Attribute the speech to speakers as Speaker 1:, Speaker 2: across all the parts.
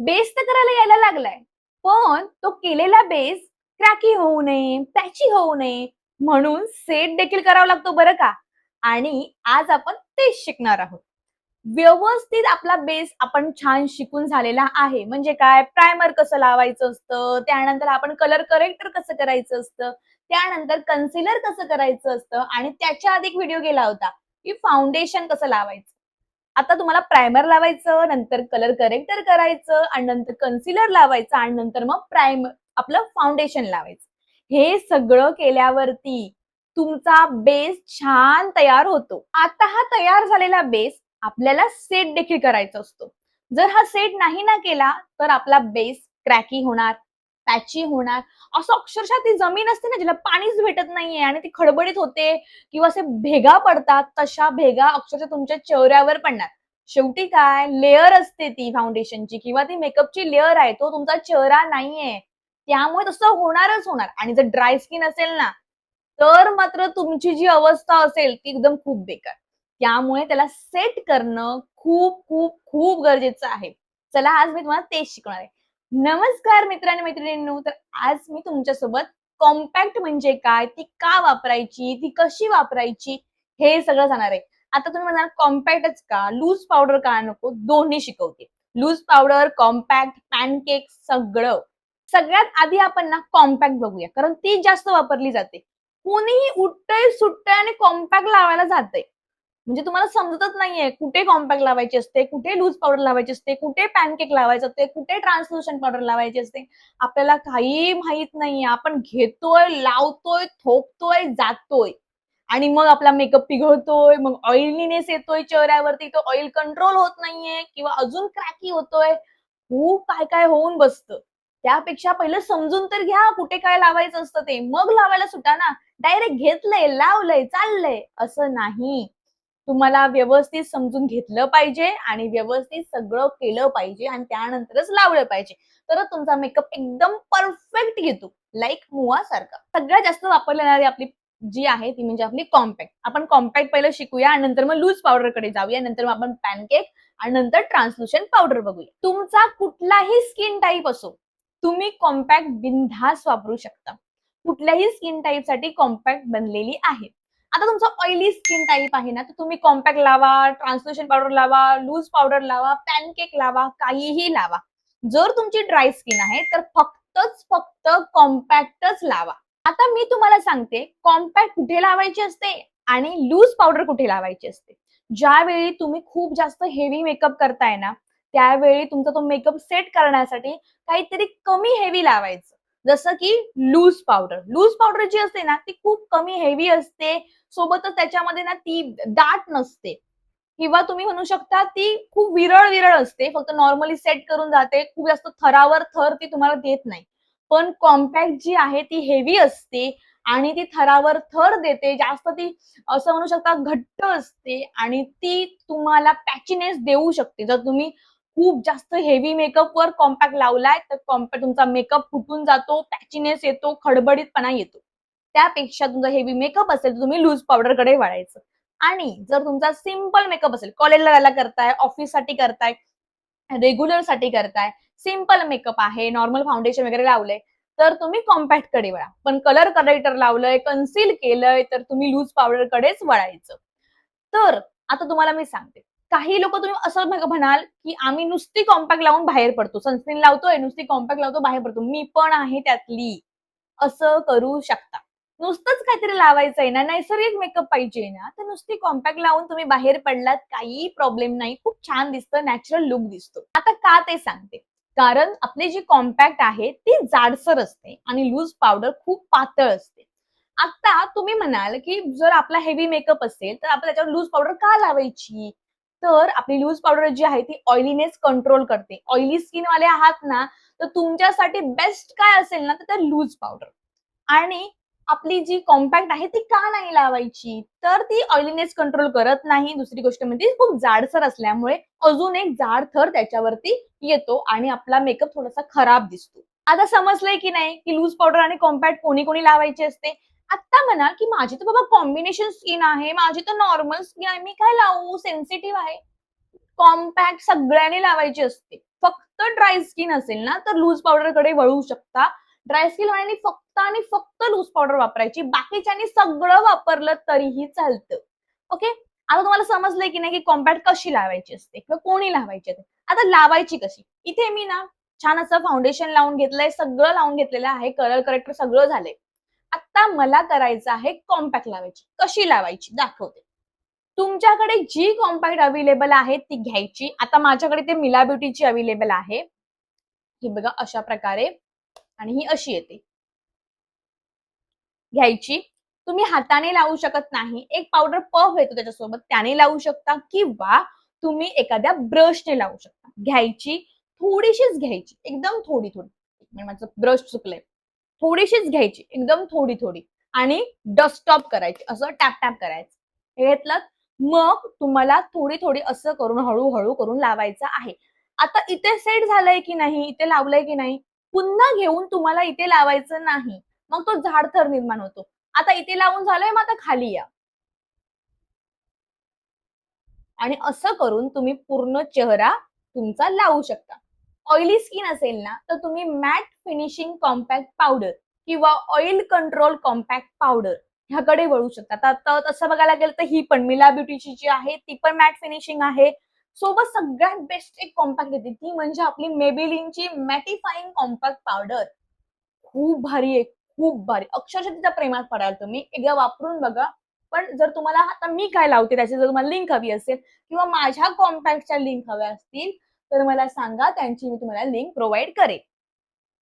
Speaker 1: Base तर करायला यायला लागलाय, पण तो केलेला बेस क्रॅकी होऊ नये, पॅची होऊ नये म्हणून सेट देखील करावा लागतो बरं का. आणि आज आपण तेच शिकणार आहोत. व्यवस्थित आपला बेस आपण छान शिकून झालेला आहे. म्हणजे काय, प्रायमर कसं लावायचं असतं, त्यानंतर आपण कलर करेक्टर कसं करायचं असतं, त्यानंतर कन्सिलर कसं करायचं असतं आणि त्याच्या आधी एक व्हिडिओ गेला होता की फाउंडेशन कसं लावायचं. आता तुम्हाला प्रायमर लावायचं, नंतर कलर करेक्टर करायचं आणि नंतर कन्सिलर लावायचं आणि नंतर मग प्रायमर आपलं फाउंडेशन लावायचं. हे सगळं केल्यावरती तुमचा बेस छान तयार होतो. आता हा तयार झालेला बेस आपल्याला सेट देखील करायचा असतो. जर हा सेट नाही ना केला तर आपला बेस क्रॅकी होणार, पॅची होणार. असं अक्षरशः ती जमीन असते ना जिला पाणीच भेटत नाहीये आणि ती खडबडीत होते किंवा असे भेगा पडतात, तशा भेगा अक्षरशः तुमच्या चेहऱ्यावर पडणार. शेवटी काय, लेअर असते ती फाउंडेशनची किंवा ती मेकअपची लेअर आहे, तो तुमचा चेहरा नाहीये. त्यामुळे तसं होणारच होणार. आणि जर ड्राय स्किन असेल ना तर मात्र तुमची जी अवस्था असेल ती एकदम खूप बेकार. त्यामुळे त्याला सेट करणं खूप खूप खूप गरजेचं आहे. चला आज मी तुम्हाला तेच शिकवणार आहे. नमस्कार मित्र आणि मैत्रिणींनो, तर आज मी तुमच्यासोबत कॉम्पॅक्ट म्हणजे काय, ती का वापरायची, ती कशी वापरायची, हे सगळं जाणार आहे. आता तुम्ही म्हणाल कॉम्पॅक्टच का, लूज पावडर का नको, दोन्ही शिकवते. लूज पावडर, कॉम्पॅक्ट, पॅनकेक सगळं. सगळ्यात आधी आपण ना कॉम्पॅक्ट बघूया, कारण ती जास्त वापरली जाते. कोणीही उठतंय सुटतंय आणि कॉम्पॅक्ट लावायला जातंय. म्हणजे तुम्हाला समजतच नाहीये कुठे कॉम्पॅक्ट लावायची असते, कुठे लूज पावडर लावायची असते, कुठे पॅनकेक लावायचं असते, कुठे ट्रान्सल्युशंट पावडर लावायची असते. आपल्याला काही माहित नाहीये. आपण घेतोय, लावतोय, थोपतोय, जातोय आणि मग आपला मेकअप पिघळतोय, मग ऑइलीनेस येतोय चेहऱ्यावरती, तो ऑइल कंट्रोल होत नाहीये किंवा अजून क्रॅकी होतोय. खूप काय काय होऊन बसतं. त्यापेक्षा पहिलं समजून तर घ्या कुठे काय लावायचं असतं ते, मग लावायला सुटा ना. डायरेक्ट घेतलंय, लावलंय, चाललंय असं नाही. तुम्हाला व्यवस्थित समजून घेतलं पाहिजे आणि व्यवस्थित सगळं केलं पाहिजे आणि त्यानंतरच लावलं पाहिजे. तरच तुमचा मेकअप एकदम परफेक्ट येतो. लाईक मुवा सारखा. सगळ्यात जास्त वापरली जाणारी आपली जी आहे ती म्हणजे आपली कॉम्पॅक्ट. आपण कॉम्पॅक्ट पहिलं शिकूया आणि नंतर मग लूज पावडरकडे जाऊया. नंतर मग आपण पॅनकेक आणि नंतर ट्रान्सल्युशंट पावडर बघूया. तुमचा कुठलाही स्किन टाईप असो, तुम्ही कॉम्पॅक्ट बिनधास्त वापरू शकता. कुठल्याही स्किन टाईपसाठी कॉम्पॅक्ट बनलेली आहे. आता तुमचं ऑइली स्किन टाईप आहे ना, तर तुम्ही कॉम्पॅक्ट लावा, ट्रान्सल्युशन पावडर लावा, लूज पावडर लावा, पॅनकेक लावा, काहीही लावा. जर तुमची ड्राय स्किन आहे तर फक्त कॉम्पॅक्टच लावा. आता मी तुम्हाला सांगते कॉम्पॅक्ट कुठे लावायची असते आणि लूज पावडर कुठे लावायची असते. ज्यावेळी तुम्ही खूप जास्त हेवी मेकअप करताय ना, त्यावेळी तुमचा तो मेकअप सेट करण्यासाठी काहीतरी कमी हेवी लावायचं. जसं की लूज पावडर. लूज पावडर जी असते ना ती खूप कमी हेवी असते. सोबतच त्याच्यामध्ये ना ती दाट नसते किंवा तुम्ही म्हणू शकता ती खूप विरळ विरळ असते. फक्त नॉर्मली सेट करून जाते. खूप जास्त थरावर थर ती तुम्हाला देत नाही. पण कॉम्पॅक्ट जी आहे ती हेवी असते आणि ती थरावर थर देते. जास्त ती असं म्हणू शकता घट्ट असते आणि ती तुम्हाला पॅचीनेस देऊ शकते. जर तुम्ही खूप जास्त हेवी मेकअपवर कॉम्पॅक्ट लावलाय तर कॉम्पॅक्ट तुमचा मेकअप फुटून जातो, पॅचीनेस येतो, खडबडीतपणा येतो. त्यापेक्षा तुमचा हेवी मेकअप असेल तर तुम्ही लूज पावडरकडे वळायचं. आणि जर तुमचा सिंपल मेकअप असेल, कॉलेजला जायला करताय, ऑफिससाठी करताय, रेग्युलर साठी करताय, सिंपल मेकअप आहे, नॉर्मल फाउंडेशन वगैरे लावलंय, तर तुम्ही कॉम्पॅक्ट कडे वळा. पण कलर करेक्टर लावलंय, कन्सील केलंय, तर तुम्ही लूज पावडर कडेच वळायचं. तर आता तुम्हाला मी सांगते. काही लोक तुम्ही असं म्हणाल, की आम्ही नुसती कॉम्पॅक्ट लावून बाहेर पडतो. सनस्क्रीन लावतोय, नुसती कॉम्पॅक्ट लावतो, बाहेर पडतो. मी पण आहे त्यातली. असं करू शकता. नुसतंच काहीतरी लावायचंय ना, नैसर्गिक मेकअप पाहिजे ना, तर नुसती कॉम्पॅक्ट लावून तुम्ही बाहेर पडलात काहीही प्रॉब्लेम नाही. खूप छान दिसतं, नॅचरल लुक दिसतो. आता का ते सांगते. कारण आपली जी कॉम्पॅक्ट आहे ती जाडसर असते आणि लूज पावडर खूप पातळ असते. आता तुम्ही म्हणाल, की जर आपला हेवी मेकअप असेल, तर आपण त्याच्यावर लूज पावडर का लावायची? तर आपली लूज पावडर जी आहे ती ऑइलीनेस कंट्रोल करते. ऑइली स्किनवाले आहात ना, तर तुमच्यासाठी बेस्ट काय असेल ना, तर ते लूज पावडर. आणि आपली जी कॉम्पॅक्ट आहे ती का नाही लावायची? तर ती ऑइलीनेस कंट्रोल करत नाही. दुसरी गोष्ट म्हणजे खूप जाडसर असल्यामुळे अजून एक जाड थर त्याच्यावरती येतो आणि आपला मेकअप थोडासा खराब दिसतो. आता समजलंय की नाही, की लूज पावडर आणि कॉम्पॅक्ट कोणी कोणी लावायची असते? आता म्हणा, की माझी तर बाबा कॉम्बिनेशन स्किन आहे, माझी तर नॉर्मल स्किन आहे, मी काय लावू? सेन्सिटिव्ह आहे. कॉम्पॅक्ट सगळ्यांनी लावायची असते. फक्त ड्राय स्किन असेल ना तर लूज पावडर कडे वळू शकता. ड्राय स्किन आणि फक्त लूज पावडर वापरायची. बाकीच्यांनी सगळं वापरलं तरीही चालतं. ओके. आता तुम्हाला समजलंय की नाही की कॉम्पॅक्ट कशी लावायची असते किंवा कोणी लावायची असते. आता लावायची कशी? इथे मी ना छान असं फाउंडेशन लावून घेतलंय, सगळं लावून घेतलेलं आहे, कलर करेक्टर सगळं झालंय. आता मला करायचं आहे कॉम्पॅक्ट लावायची. कशी लावायची दाखवते. तुमच्याकडे जी कॉम्पॅक्ट अवेलेबल आहे ती घ्यायची. आता माझ्याकडे ते मिला ब्युटीची अवेलेबल आहे. ही बघा अशा प्रकारे आणि ही अशी येते. घ्यायची. तुम्ही हाताने लावू शकत नाही. एक पावडर पफ येतो त्याच्यासोबत त्याने लावू शकता किंवा तुम्ही एखाद्या ब्रशने लावू शकता. घ्यायची, थोडीशीच घ्यायची, एकदम थोडी-थोडी. माझं ब्रश चुकलंय. थोडीशीच घ्यायची, एकदम थोडी-थोडी आणि डस्ट ऑफ करायची. असं टॅप-टॅप करायचं. हे घेतलं मग तुम्हाला थोडी-थोडी असं करून हळू-हळू करून लावायचं आहे. आता इथे सेट झालंय की नाही, इथे लावलंय की नाही, पुन्हा घेऊन तुम्हाला इथे लावायचं नाही. मग तो जाडथर निर्माण होतो. आता इथे लावून झालंय, मग आता खाली या. आणि असं करून तुम्ही पूर्ण चेहरा तुमचा लावू शकता. ऑइली स्किन असेल ना, तर तुम्ही मॅट फिनिशिंग कॉम्पॅक्ट पावडर किंवा ऑइल कंट्रोल कॉम्पॅक्ट पावडर ह्याकडे वळू शकता. आता तसं बघायला गेलं तर ही पण मिला ब्युटीची जी आहे ती पण मॅट फिनिशिंग आहे. सोबत सगळ्यात बेस्ट एक कॉम्पॅक्ट येते ती म्हणजे आपली मेबेलिनची मॅटिफाईंग कॉम्पॅक्ट पावडर. खूप भारी आहे, खूप भारी. अक्षरशः तिच्या प्रेमात पडाल तुम्ही. एकदा वापरून बघा. पण जर तुम्हाला आता मी काय लावते त्याची जर तुम्हाला लिंक हवी असेल किंवा माझ्या कॉम्पॅक्टच्या लिंक हव्या असतील तर मला सांगा, त्यांची मी तुम्हाला लिंक प्रोव्हाइड करेन.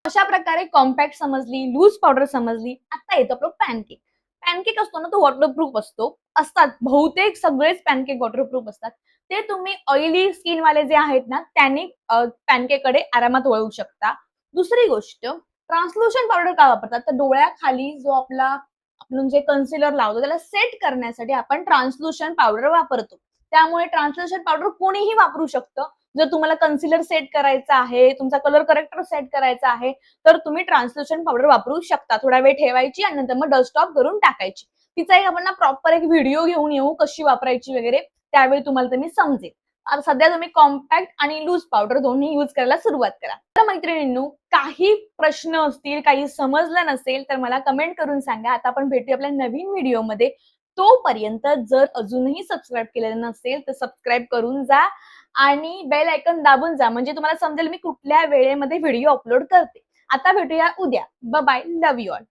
Speaker 1: अशा प्रकारे कॉम्पॅक्ट समजली, लूज पावडर समजली. आता येतो आपलं पॅनकेक. पॅनकेक असतो ना तो वॉटरप्रूफ असतो. असतात बहुतेक सगळेच पॅनकेक वॉटरप्रूफ असतात. ते तुम्ही ऑइली स्किन वाले जे आहेत ना त्यांनी पॅनकेककडे आरामात वळू शकता. दुसरी गोष्ट ट्रान्सल्युशन पावडर का वापरतात? तर डोळ्याखाली जो आपण जे कन्सिलर लावतो त्याला सेट करण्यासाठी आपण ट्रान्सल्युशन पावडर वापरतो. त्यामुळे ट्रान्सल्युशन पावडर कोणीही वापरू शकतं. जर तुम्हाला कन्सिलर सेट करायचा आहे, तुमचा कलर करेक्टर सेट करायचा आहे, तर तुम्ही ट्रान्सल्युशन पावडर वापरू शकता. थोडा वेळ ठेवायची आणि नंतर मग डस्ट ऑफ करून टाकायची. तिचा एक आपण ना प्रॉपर एक व्हिडिओ घेऊन येऊ कशी वापरायची वगैरे, त्यावेळी तुम्हाला ते समजेल. आता सध्या तुम्ही कॉम्पॅक्ट आणि लूज पावडर दोन्ही यूज करायला सुरुवात करा. तर मैत्रिणींनो, काही प्रश्न असतील, काही समजलं नसेल तर मला कमेंट करून सांगा. आता आपण भेटूया आपल्या नवीन व्हिडिओमध्ये. तोपर्यंत जर अजूनही सबस्क्राईब केलेलं नसेल तर सबस्क्राईब करून जा आणि बेल आयकॉन दाबून जा म्हणजे तुम्हाला समजेल मी कुठल्या वेळेमध्ये व्हिडिओ अपलोड करते. आता भेटूया उद्या. Bye bye. Love you all.